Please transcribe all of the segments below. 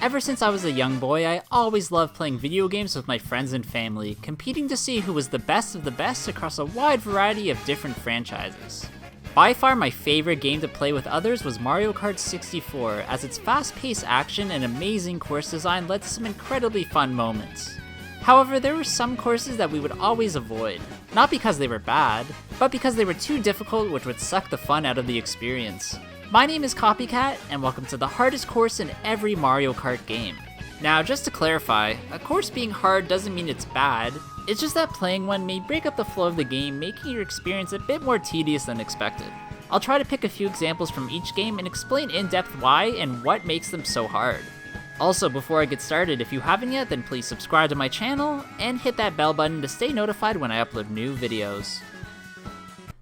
Ever since I was a young boy, I always loved playing video games with my friends and family, competing to see who was the best of the best across a wide variety of different franchises. By far my favorite game to play with others was Mario Kart 64, as its fast-paced action and amazing course design led to some incredibly fun moments. However, there were some courses that we would always avoid, not because they were bad, but because they were too difficult, which would suck the fun out of the experience. My name is Copycat, and welcome to the hardest course in every Mario Kart game. Now, just to clarify, a course being hard doesn't mean it's bad, it's just that playing one may break up the flow of the game, making your experience a bit more tedious than expected. I'll try to pick a few examples from each game and explain in depth why and what makes them so hard. Also, before I get started, if you haven't yet, then please subscribe to my channel and hit that bell button to stay notified when I upload new videos.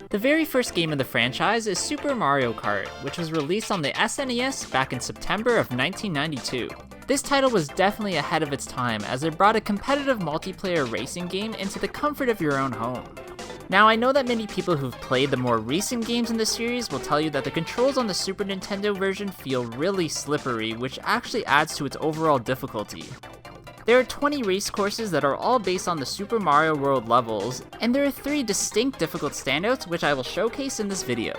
The very first game in the franchise is Super Mario Kart, which was released on the SNES back in September of 1992. This title was definitely ahead of its time, as it brought a competitive multiplayer racing game into the comfort of your own home. Now, I know that many people who've played the more recent games in the series will tell you that the controls on the Super Nintendo version feel really slippery, which actually adds to its overall difficulty. There are 20 race courses that are all based on the Super Mario World levels, and there are 3 distinct difficult standouts which I will showcase in this video.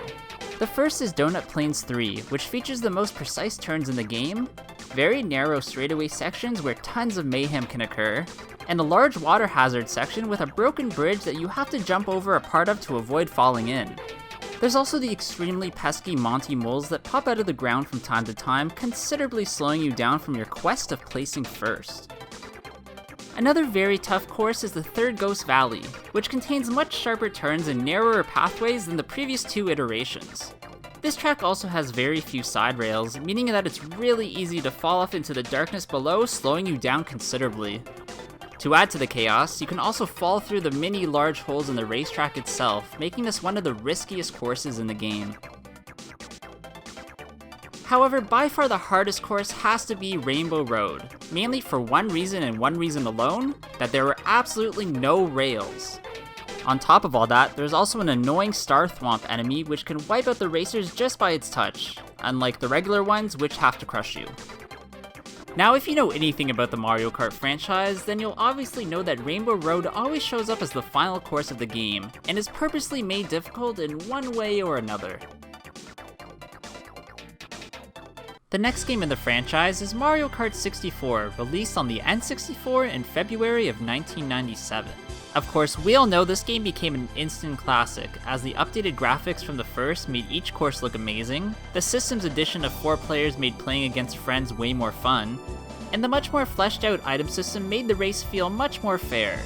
The first is Donut Plains 3, which features the most precise turns in the game, very narrow straightaway sections where tons of mayhem can occur, and a large water hazard section with a broken bridge that you have to jump over a part of to avoid falling in. There's also the extremely pesky Monty moles that pop out of the ground from time to time, considerably slowing you down from your quest of placing first. Another very tough course is the third Ghost Valley, which contains much sharper turns and narrower pathways than the previous 2 iterations. This track also has very few side rails, meaning that it's really easy to fall off into the darkness below, slowing you down considerably. To add to the chaos, you can also fall through the many large holes in the racetrack itself, making this one of the riskiest courses in the game. However, by far the hardest course has to be Rainbow Road, mainly for one reason and one reason alone, that there were absolutely no rails. On top of all that, there's also an annoying Star Thwomp enemy which can wipe out the racers just by its touch, unlike the regular ones which have to crush you. Now, if you know anything about the Mario Kart franchise, then you'll obviously know that Rainbow Road always shows up as the final course of the game, and is purposely made difficult in one way or another. The next game in the franchise is Mario Kart 64, released on the N64 in February of 1997. Of course, we all know this game became an instant classic, as the updated graphics from the first made each course look amazing, the system's addition of 4 players made playing against friends way more fun, and the much more fleshed out item system made the race feel much more fair.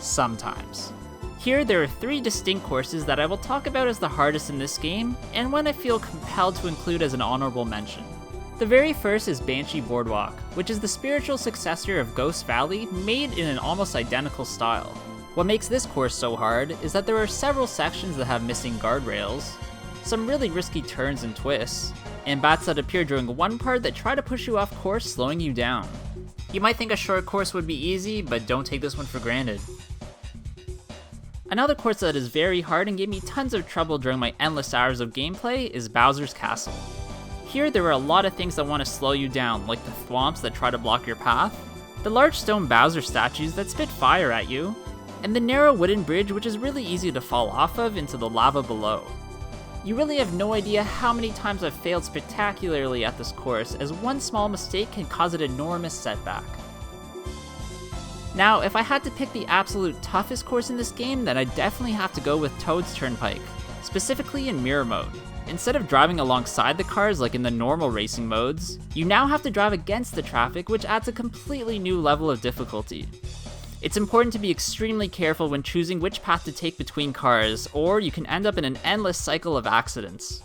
Sometimes. Here, there are 3 distinct courses that I will talk about as the hardest in this game, and one I feel compelled to include as an honorable mention. The very first is Banshee Boardwalk, which is the spiritual successor of Ghost Valley, made in an almost identical style. What makes this course so hard is that there are several sections that have missing guardrails, some really risky turns and twists, and bats that appear during one part that try to push you off course, slowing you down. You might think a short course would be easy, but don't take this one for granted. Another course that is very hard and gave me tons of trouble during my endless hours of gameplay is Bowser's Castle. Here, there are a lot of things that want to slow you down, like the thwomps that try to block your path, the large stone Bowser statues that spit fire at you, and the narrow wooden bridge which is really easy to fall off of into the lava below. You really have no idea how many times I've failed spectacularly at this course, as one small mistake can cause an enormous setback. Now, if I had to pick the absolute toughest course in this game, then I'd definitely have to go with Toad's Turnpike, specifically in Mirror Mode. Instead of driving alongside the cars like in the normal racing modes, you now have to drive against the traffic, which adds a completely new level of difficulty. It's important to be extremely careful when choosing which path to take between cars, or you can end up in an endless cycle of accidents.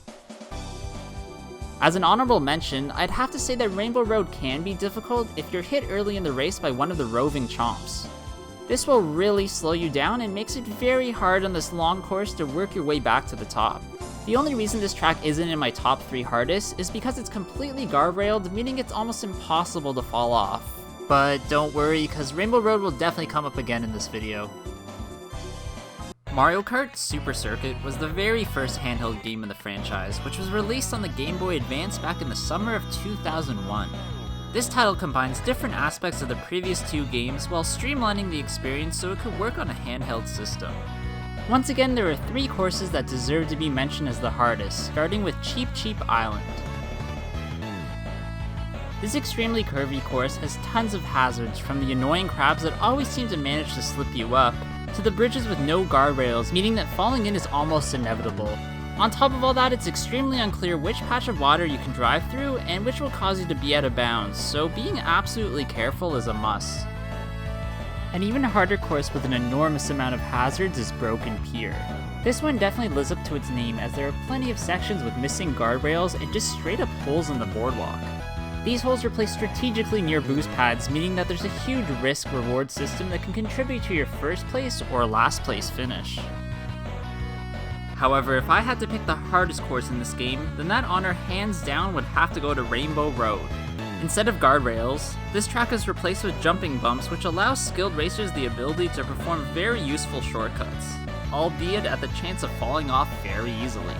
As an honorable mention, I'd have to say that Rainbow Road can be difficult if you're hit early in the race by one of the roving chomps. This will really slow you down and makes it very hard on this long course to work your way back to the top. The only reason this track isn't in my top 3 hardest is because it's completely guardrailed, meaning it's almost impossible to fall off. But don't worry, because Rainbow Road will definitely come up again in this video. Mario Kart Super Circuit was the very first handheld game in the franchise, which was released on the Game Boy Advance back in the summer of 2001. This title combines different aspects of the previous two games while streamlining the experience so it could work on a handheld system. Once again, there are 3 courses that deserve to be mentioned as the hardest, starting with Cheap Cheap Island. This extremely curvy course has tons of hazards, from the annoying crabs that always seem to manage to slip you up, to the bridges with no guardrails, meaning that falling in is almost inevitable. On top of all that, it's extremely unclear which patch of water you can drive through and which will cause you to be out of bounds, so being absolutely careful is a must. An even harder course with an enormous amount of hazards is Broken Pier. This one definitely lives up to its name, as there are plenty of sections with missing guardrails and just straight up holes in the boardwalk. These holes are placed strategically near boost pads, meaning that there's a huge risk-reward system that can contribute to your first place or last place finish. However, if I had to pick the hardest course in this game, then that honor hands down would have to go to Rainbow Road. Instead of guardrails, this track is replaced with jumping bumps, which allows skilled racers the ability to perform very useful shortcuts, albeit at the chance of falling off very easily.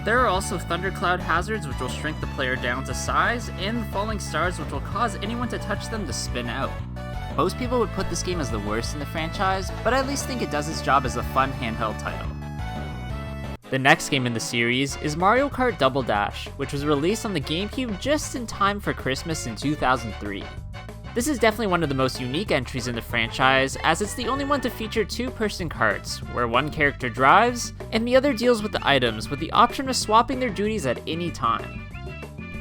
There are also thundercloud hazards, which will shrink the player down to size, and falling stars, which will cause anyone to touch them to spin out. Most people would put this game as the worst in the franchise, but I at least think it does its job as a fun handheld title. The next game in the series is Mario Kart Double Dash, which was released on the GameCube just in time for Christmas in 2003. This is definitely one of the most unique entries in the franchise, as it's the only one to feature 2-person karts, where one character drives, and the other deals with the items, with the option of swapping their duties at any time.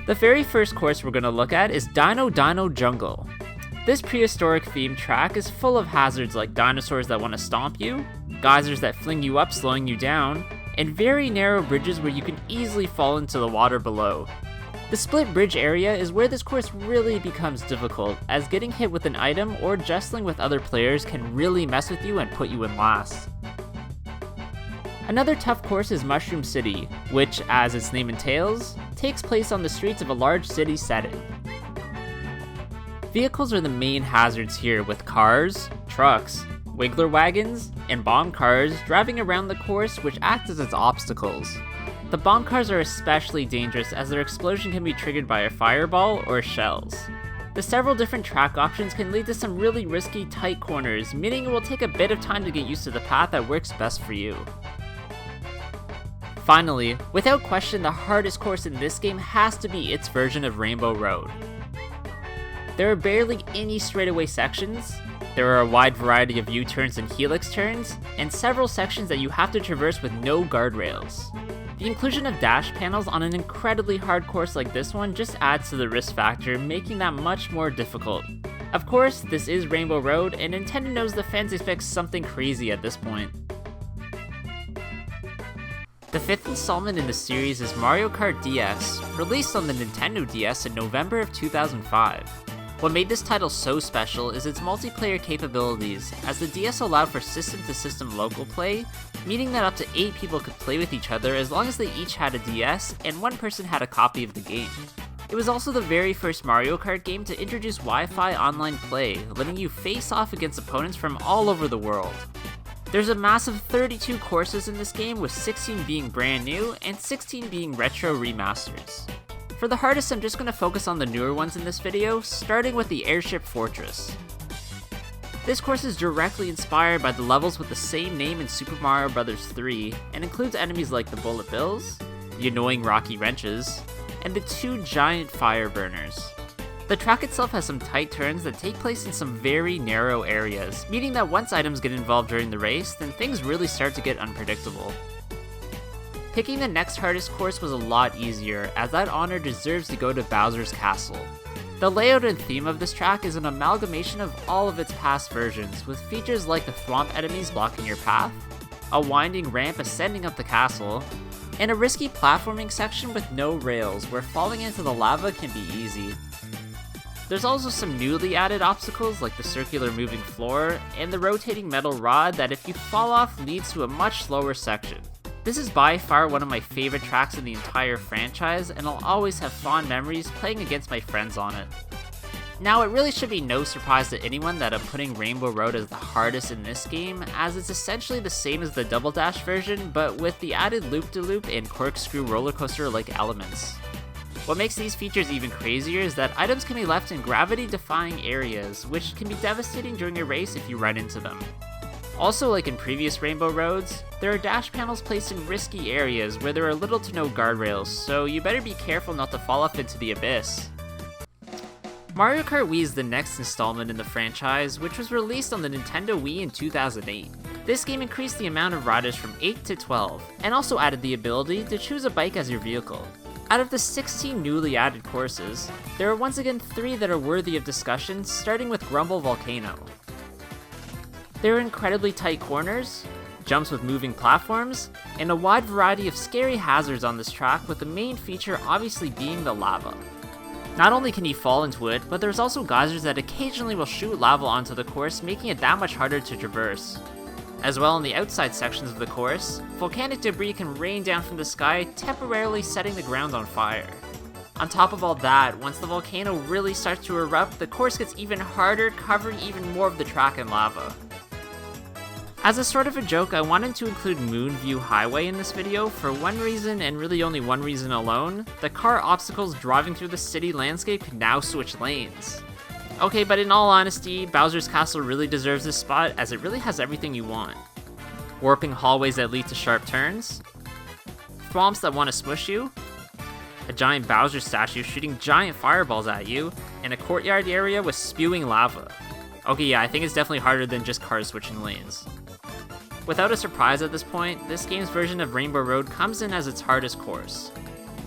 The very first course we're going to look at is Dino Dino Jungle. This prehistoric themed track is full of hazards like dinosaurs that want to stomp you, geysers that fling you up slowing you down, and very narrow bridges where you can easily fall into the water below. The split bridge area is where this course really becomes difficult, as getting hit with an item or jostling with other players can really mess with you and put you in last. Another tough course is Mushroom City, which, as its name entails, takes place on the streets of a large city setting. Vehicles are the main hazards here, with cars, trucks, wiggler wagons, and bomb cars driving around the course, which act as its obstacles. The bomb cars are especially dangerous, as their explosion can be triggered by a fireball or shells. The several different track options can lead to some really risky tight corners, meaning it will take a bit of time to get used to the path that works best for you. Finally, without question, the hardest course in this game has to be its version of Rainbow Road. There are barely any straightaway sections, there are a wide variety of U-turns and helix turns, and several sections that you have to traverse with no guardrails. The inclusion of dash panels on an incredibly hard course like this one just adds to the risk factor, making that much more difficult. Of course, this is Rainbow Road, and Nintendo knows the fans expect something crazy at this point. The 5th installment in the series is Mario Kart DS, released on the Nintendo DS in November of 2005. What made this title so special is its multiplayer capabilities, as the DS allowed for system-to-system local play, meaning that up to 8 people could play with each other as long as they each had a DS and one person had a copy of the game. It was also the very first Mario Kart game to introduce Wi-Fi online play, letting you face off against opponents from all over the world. There's a massive 32 courses in this game, with 16 being brand new and 16 being retro remasters. For the hardest, I'm just going to focus on the newer ones in this video, starting with the Airship Fortress. This course is directly inspired by the levels with the same name in Super Mario Bros. 3, and includes enemies like the Bullet Bills, the annoying Rocky Wrenches, and the 2 giant fire burners. The track itself has some tight turns that take place in some very narrow areas, meaning that once items get involved during the race, then things really start to get unpredictable. Picking the next hardest course was a lot easier, as that honor deserves to go to Bowser's Castle. The layout and theme of this track is an amalgamation of all of its past versions, with features like the thwomp enemies blocking your path, a winding ramp ascending up the castle, and a risky platforming section with no rails, where falling into the lava can be easy. There's also some newly added obstacles like the circular moving floor, and the rotating metal rod that if you fall off leads to a much slower section. This is by far one of my favorite tracks in the entire franchise, and I'll always have fond memories playing against my friends on it. Now, it really should be no surprise to anyone that I'm putting Rainbow Road as the hardest in this game, as it's essentially the same as the Double Dash version, but with the added loop-de-loop and corkscrew roller coaster-like elements. What makes these features even crazier is that items can be left in gravity-defying areas, which can be devastating during a race if you run into them. Also, like in previous Rainbow Roads, there are dash panels placed in risky areas where there are little to no guardrails, so you better be careful not to fall off into the abyss. Mario Kart Wii is the next installment in the franchise, which was released on the Nintendo Wii in 2008. This game increased the amount of riders from 8 to 12, and also added the ability to choose a bike as your vehicle. Out of the 16 newly added courses, there are once again 3 that are worthy of discussion, starting with Grumble Volcano. There are incredibly tight corners, jumps with moving platforms, and a wide variety of scary hazards on this track, with the main feature obviously being the lava. Not only can you fall into it, but there's also geysers that occasionally will shoot lava onto the course, making it that much harder to traverse. As well, in the outside sections of the course, volcanic debris can rain down from the sky, temporarily setting the ground on fire. On top of all that, once the volcano really starts to erupt, the course gets even harder, covering even more of the track in lava. As a sort of a joke, I wanted to include Moonview Highway in this video for one reason, and really only one reason alone. The car obstacles driving through the city landscape can now switch lanes. Okay, but in all honesty, Bowser's Castle really deserves this spot, as it really has everything you want. Warping hallways that lead to sharp turns, thwomps that want to smush you, a giant Bowser statue shooting giant fireballs at you, and a courtyard area with spewing lava. Okay, yeah, I think it's definitely harder than just cars switching lanes. Without a surprise at this point, this game's version of Rainbow Road comes in as its hardest course.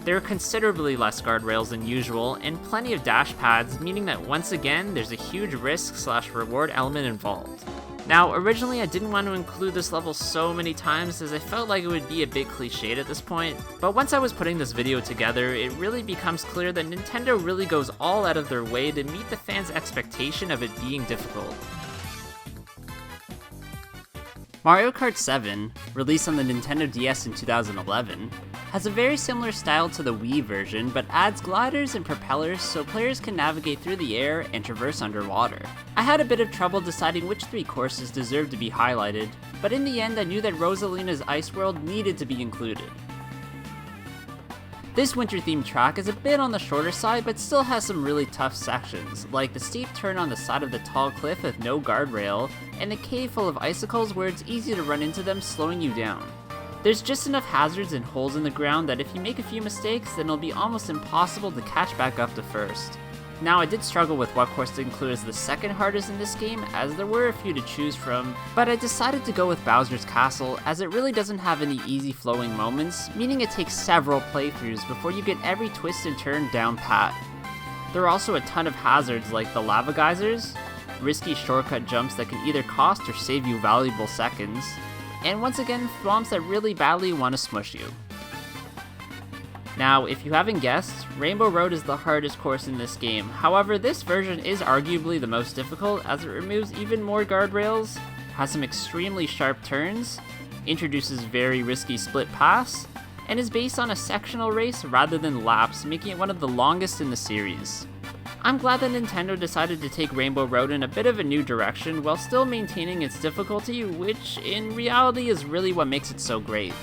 There are considerably less guardrails than usual, and plenty of dash pads, meaning that once again, there's a huge risk/reward element involved. Now, originally I didn't want to include this level so many times as I felt like it would be a bit cliched at this point, but once I was putting this video together, it really becomes clear that Nintendo really goes all out of their way to meet the fans' expectation of it being difficult. Mario Kart 7, released on the Nintendo DS in 2011, has a very similar style to the Wii version, but adds gliders and propellers so players can navigate through the air and traverse underwater. I had a bit of trouble deciding which 3 courses deserved to be highlighted, but in the end I knew that Rosalina's Ice World needed to be included. This winter-themed track is a bit on the shorter side, but still has some really tough sections, like the steep turn on the side of the tall cliff with no guardrail, and a cave full of icicles where it's easy to run into them, slowing you down. There's just enough hazards and holes in the ground that if you make a few mistakes, then it'll be almost impossible to catch back up to first. Now, I did struggle with what course to include as the second hardest in this game, as there were a few to choose from, but I decided to go with Bowser's Castle, as it really doesn't have any easy flowing moments, meaning it takes several playthroughs before you get every twist and turn down pat. There are also a ton of hazards like the lava geysers, risky shortcut jumps that can either cost or save you valuable seconds, and once again, thwomps that really badly want to smush you. Now, if you haven't guessed, Rainbow Road is the hardest course in this game. However, this version is arguably the most difficult as it removes even more guardrails, has some extremely sharp turns, introduces very risky split paths, and is based on a sectional race rather than laps, making it one of the longest in the series. I'm glad that Nintendo decided to take Rainbow Road in a bit of a new direction while still maintaining its difficulty, which in reality is really what makes it so great.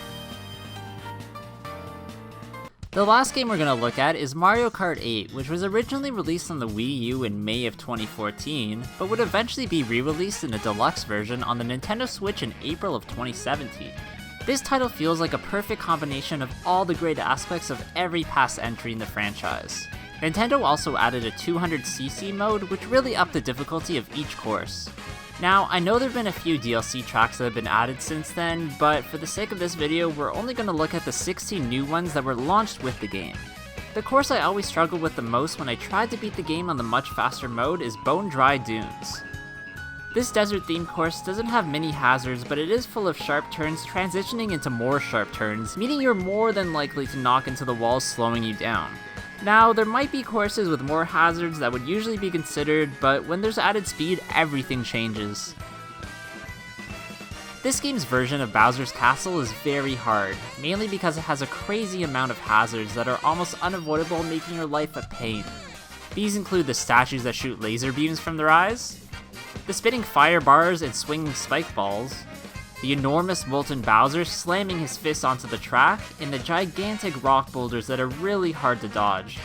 The last game we're going to look at is Mario Kart 8, which was originally released on the Wii U in May of 2014, but would eventually be re-released in a deluxe version on the Nintendo Switch in April of 2017. This title feels like a perfect combination of all the great aspects of every past entry in the franchise. Nintendo also added a 200cc mode, which really upped the difficulty of each course. Now, I know there have been a few DLC tracks that have been added since then, but for the sake of this video, we're only going to look at the 16 new ones that were launched with the game. The course I always struggled with the most when I tried to beat the game on the much faster mode is Bone Dry Dunes. This desert-themed course doesn't have many hazards, but it is full of sharp turns transitioning into more sharp turns, meaning you're more than likely to knock into the walls, slowing you down. Now, there might be courses with more hazards that would usually be considered, but when there's added speed, everything changes. This game's version of Bowser's Castle is very hard, mainly because it has a crazy amount of hazards that are almost unavoidable, making your life a pain. These include the statues that shoot laser beams from their eyes, the spitting fire bars and swinging spike balls, the enormous molten Bowser slamming his fists onto the track, and the gigantic rock boulders that are really hard to dodge.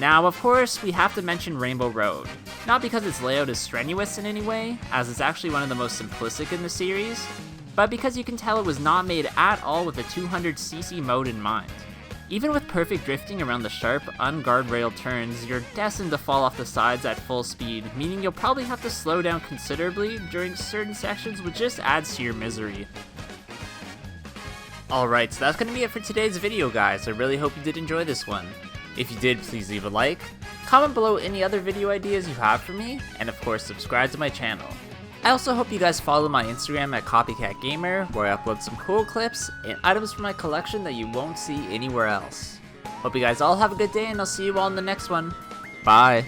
Now, of course, we have to mention Rainbow Road. Not because its layout is strenuous in any way, as it's actually one of the most simplistic in the series, but because you can tell it was not made at all with a 200cc mode in mind. Even with perfect drifting around the sharp, unguardrailed turns, you're destined to fall off the sides at full speed, meaning you'll probably have to slow down considerably during certain sections, which just adds to your misery. Alright, so that's going to be it for today's video, guys. I really hope you did enjoy this one. If you did, please leave a like, comment below any other video ideas you have for me, and of course subscribe to my channel. I also hope you guys follow my Instagram at Copycat Gamer, where I upload some cool clips and items from my collection that you won't see anywhere else. Hope you guys all have a good day, and I'll see you all in the next one. Bye!